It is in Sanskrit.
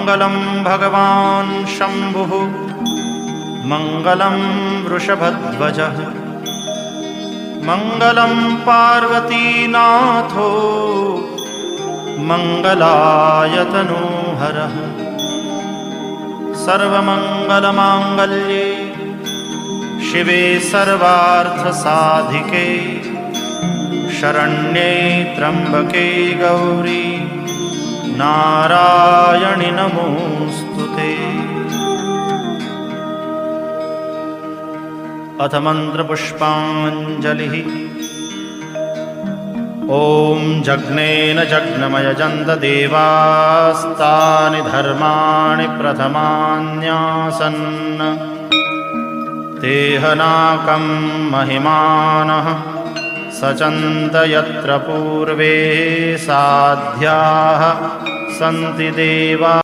मङ्गलं भगवान् शम्भुः मङ्गलं वृषभध्वजः मङ्गलं पार्वतीनाथो मङ्गलायतनोहरः सर्वमङ्गलमाङ्गल्ये शिवे सर्वार्थसाधिके शरण्ये त्र्यम्बके गौरी नारायणि नमोऽस्तुते। अथ मन्त्रपुष्पाञ्जलिः। ॐ जग्नेन जग्नमयजन्त देवास्तानि धर्माणि प्रथमान्यासन् तेहनाकं महिमानः सचन्त यत्र पूर्वे साध्याः सन्ति देवा।